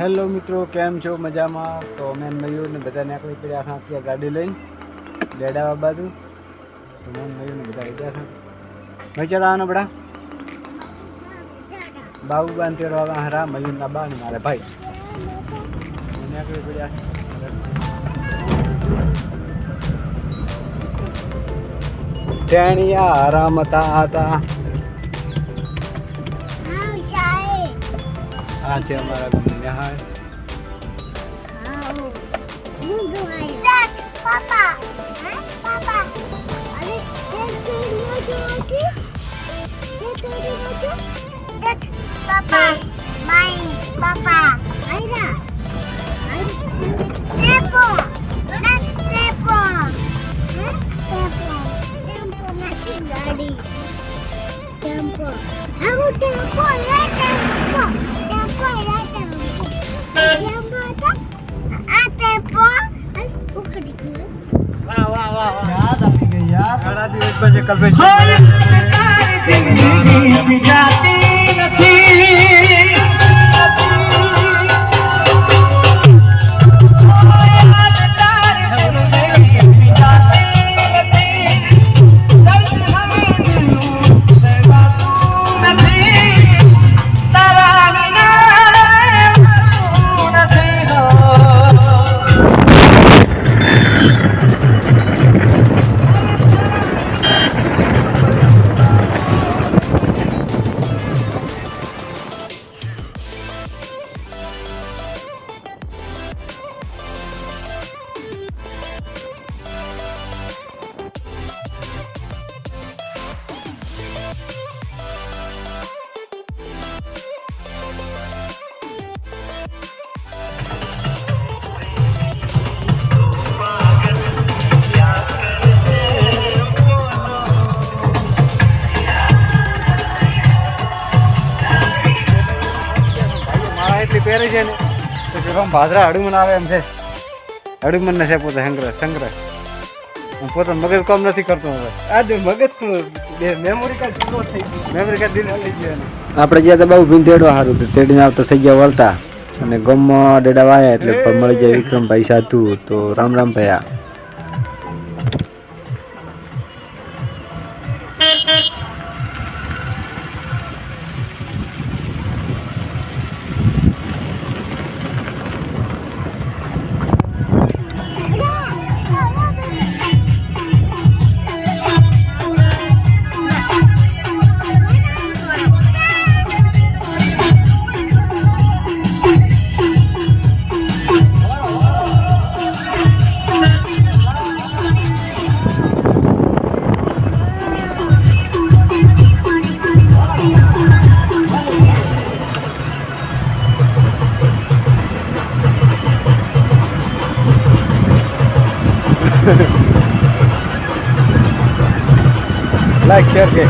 Hello મિત્રો, કેમ છો? મજામાં? તો મેં મયુરને બધાને આકલી પડ્યા હતા અત્યારે ગાડી લઈને ડેડાવા બાજુ. તો મેં મયુરને બધા લીધા હતા મજા આવવાનો બડા બાબુબાન તેડવા હરા મયુરના બા ને મારે ભાઈ મને આકલી પડ્યા ટેણિયા આરામતા હતા. આ છે અમારા ગામનો નિહાળ. Papa, my papa. Aira. Tempo. Not tempo. Tempo. Tempo not gadi. Tempo. Aku tempo lah tempo. Tempo lah tempo. Tempo tak? Tempo. Ukadi ke? વાહ વાહ વાહ વાહ યાદ આવી ગઈ યાર. ઘણા દિવસ પછી કલ્પેશ જિંદગી જાતી નથી. પહેરી છે ને તો પેલો ભાદરા હડુમન આવે એમ છે. હડુમન ને છે પોતે સંગ્રહ પોતે મગજ કામ નથી કરતો. હવે આજે મગજ મેમોરી કાર્ડ પૂરો થઈ ગયું. મેમોરી કાર્ડ દિન લઈ ગયો. આપણે જ્યાં તો બહુ ભીન તેડવા સારું હતું. તેડીને આવતા થઈ ગયા વળતા અને ગમમાં ડેડા વાયા એટલે મળી જાય વિક્રમભાઈ સાધુ. તો રામ રામ ભયા. લાઈક શેર કે